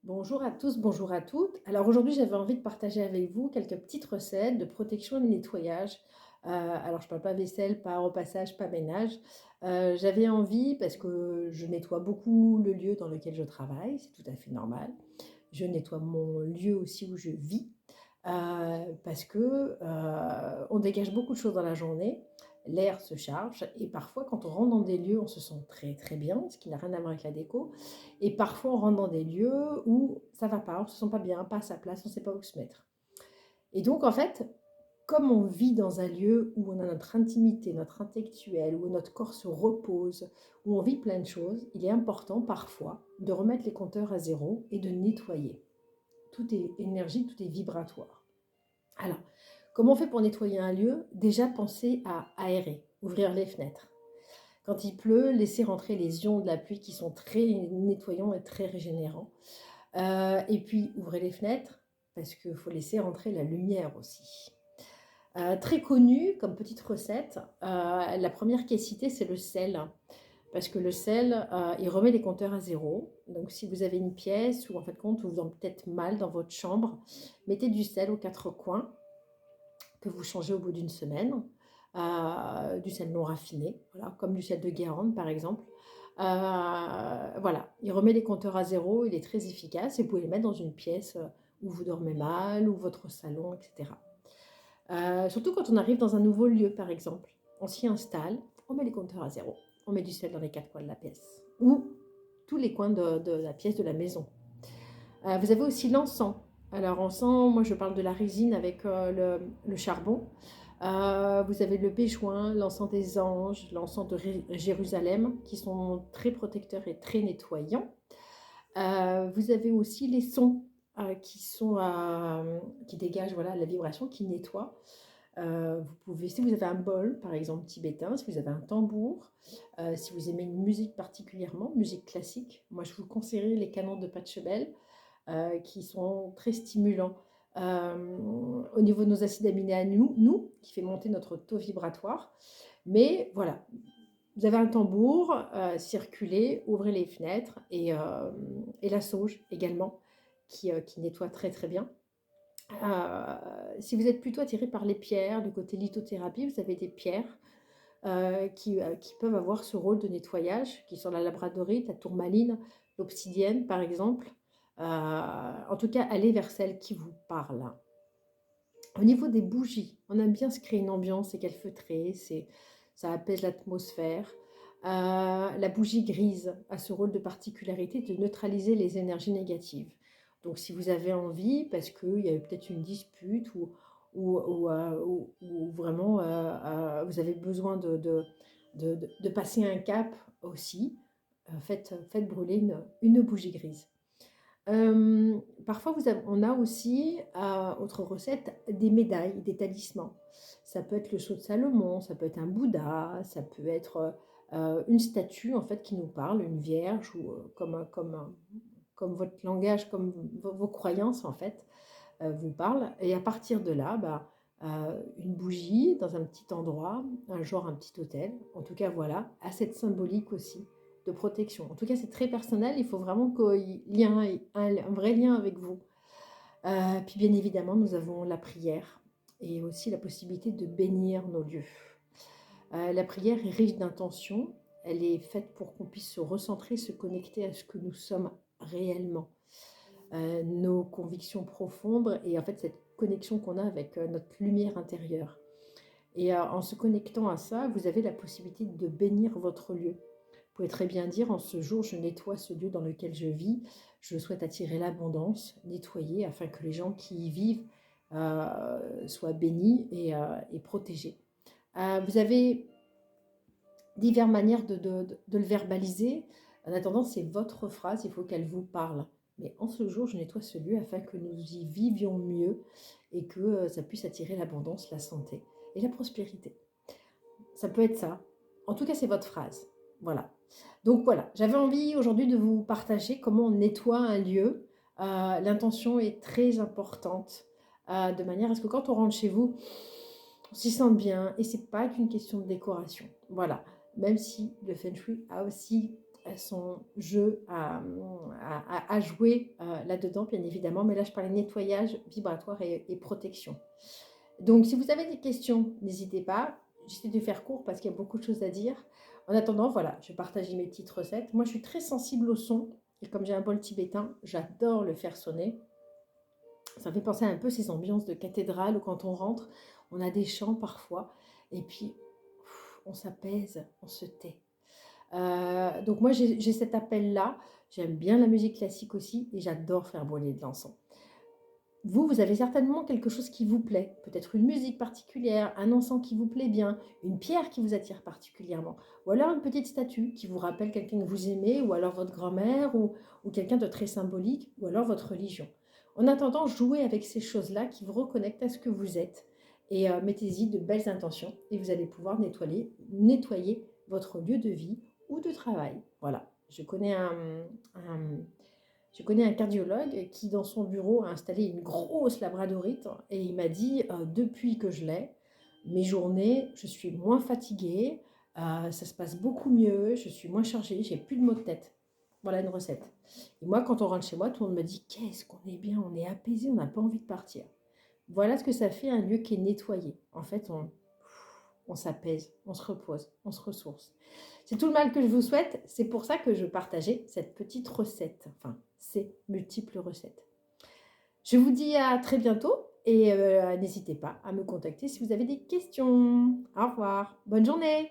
Bonjour à tous, bonjour à toutes. Alors aujourd'hui, j'avais envie de partager avec vous quelques petites recettes de protection et de nettoyage. Alors je parle pas vaisselle, pas repassage, pas ménage. J'avais envie parce que je nettoie beaucoup le lieu dans lequel je travaille, c'est tout à fait normal. Je nettoie mon lieu aussi où je vis, parce que, on dégage beaucoup de choses dans la journée, l'air se charge et parfois quand on rentre dans des lieux, on se sent très, très bien, ce qui n'a rien à voir avec la déco et parfois on rentre dans des lieux où ça va pas, on se sent pas bien, pas à sa place, on sait pas où se mettre. Et donc en fait, comme on vit dans un lieu où on a notre intimité, notre intellectuel, où notre corps se repose, où on vit plein de choses, il est important parfois de remettre les compteurs à zéro et de nettoyer. Tout est énergie, tout est vibratoire. Alors, comment on fait pour nettoyer un lieu? Déjà, pensez à aérer, ouvrir les fenêtres. Quand il pleut, laissez rentrer les ions de la pluie qui sont très nettoyants et très régénérants. Et puis, ouvrez les fenêtres parce qu'il faut laisser rentrer la lumière aussi. Très connu comme petite recette, la première qui est citée, c'est le sel. Parce que le sel, il remet les compteurs à zéro. Donc, si vous avez une pièce où, en fait, compte, vous vous sentez peut-être mal dans votre chambre, mettez du sel aux quatre coins que vous changez au bout d'une semaine. Du sel non raffiné, voilà, comme du sel de Guérande, par exemple. Voilà, il remet les compteurs à zéro, il est très efficace et vous pouvez les mettre dans une pièce où vous dormez mal ou votre salon, etc. Surtout quand on arrive dans un nouveau lieu, par exemple. On s'y installe, on met les compteurs à zéro. On met du sel dans les quatre coins de la pièce ou tous les coins de la pièce, de la maison. Vous avez aussi l'encens. Alors, encens, moi je parle de la résine avec le charbon. Vous avez le béjoin, l'encens des anges, l'encens de Jérusalem, qui sont très protecteurs et très nettoyants. Vous avez aussi les sons qui dégagent voilà, la vibration, qui nettoient. Vous pouvez, si vous avez un bol, par exemple tibétain, si vous avez un tambour, si vous aimez une musique particulièrement, musique classique, moi je vous conseillerais les canons de Pachelbel, qui sont très stimulants au niveau de nos acides aminés à nous, qui fait monter notre taux vibratoire. Mais voilà, vous avez un tambour, circulez, ouvrez les fenêtres et la sauge également, qui nettoie très très bien. Si vous êtes plutôt attiré par les pierres, le côté lithothérapie, vous avez des pierres qui peuvent avoir ce rôle de nettoyage, qui sont la labradorite, la tourmaline, l'obsidienne par exemple. En tout cas, allez vers celle qui vous parle. Au niveau des bougies, on aime bien se créer une ambiance, c'est calfeutré, ça apaise l'atmosphère. La bougie grise a ce rôle de particularité de neutraliser les énergies négatives. Donc si vous avez envie, parce qu'il y a eu peut-être une dispute ou vraiment vous avez besoin de passer un cap aussi, faites brûler une bougie grise. Parfois, on a aussi, autre recette, des médailles, des talismans. Ça peut être le sceau de Salomon, ça peut être un Bouddha, ça peut être une statue en fait qui nous parle, une vierge ou comme votre langage, comme vos croyances en fait vous parlent. Et à partir de là, une bougie dans un petit endroit, un petit hôtel, en tout cas voilà, a cette symbolique aussi de protection. En tout cas, c'est très personnel, il faut vraiment qu'il y ait un vrai lien avec vous. Puis bien évidemment, nous avons la prière et aussi la possibilité de bénir nos lieux. La prière est riche d'intentions, elle est faite pour qu'on puisse se recentrer, se connecter à ce que nous sommes réellement, nos convictions profondes et en fait cette connexion qu'on a avec notre lumière intérieure. Et en se connectant à ça, vous avez la possibilité de bénir votre lieu. Vous pouvez très bien dire, en ce jour, je nettoie ce lieu dans lequel je vis, je souhaite attirer l'abondance, nettoyer, afin que les gens qui y vivent soient bénis et protégés. Vous avez diverses manières de le verbaliser. En attendant, c'est votre phrase, il faut qu'elle vous parle. Mais en ce jour, je nettoie ce lieu afin que nous y vivions mieux et que ça puisse attirer l'abondance, la santé et la prospérité. Ça peut être ça. En tout cas, c'est votre phrase. Voilà. Donc voilà, j'avais envie aujourd'hui de vous partager comment on nettoie un lieu. L'intention est très importante, de manière à ce que quand on rentre chez vous, on s'y sente bien et c'est pas qu'une question de décoration. Voilà. Même si le Feng Shui a aussi son jeu à jouer là-dedans, bien évidemment. Mais là, je parlais nettoyage vibratoire et protection. Donc, si vous avez des questions, n'hésitez pas. J'essaie de faire court parce qu'il y a beaucoup de choses à dire. En attendant, voilà, je vais partager mes petites recettes. Moi, je suis très sensible au son. Et comme j'ai un bol tibétain, j'adore le faire sonner. Ça me fait penser un peu ces ambiances de cathédrale où quand on rentre, on a des chants parfois. Et puis, on s'apaise, on se tait. Donc moi, j'ai cet appel-là. J'aime bien la musique classique aussi et j'adore faire brûler de l'encens. Vous avez certainement quelque chose qui vous plaît, peut-être une musique particulière, un encens qui vous plaît bien, une pierre qui vous attire particulièrement, ou alors une petite statue qui vous rappelle quelqu'un que vous aimez, ou alors votre grand-mère, ou quelqu'un de très symbolique, ou alors votre religion. En attendant, jouez avec ces choses-là qui vous reconnectent à ce que vous êtes, et mettez-y de belles intentions, et vous allez pouvoir nettoyer votre lieu de vie ou de travail. Voilà, je connais un cardiologue qui, dans son bureau, a installé une grosse labradorite et il m'a dit, depuis que je l'ai, mes journées, je suis moins fatiguée, ça se passe beaucoup mieux, je suis moins chargée, j'ai plus de maux de tête. Voilà une recette. Et moi, quand on rentre chez moi, tout le monde me dit, qu'est-ce qu'on est bien, on est apaisé, on n'a pas envie de partir. Voilà ce que ça fait un lieu qui est nettoyé. En fait, on s'apaise, on se repose, on se ressource. C'est tout le mal que je vous souhaite. C'est pour ça que je partageais cette petite recette, enfin, ces multiples recettes. Je vous dis à très bientôt et n'hésitez pas à me contacter si vous avez des questions. Au revoir. Bonne journée.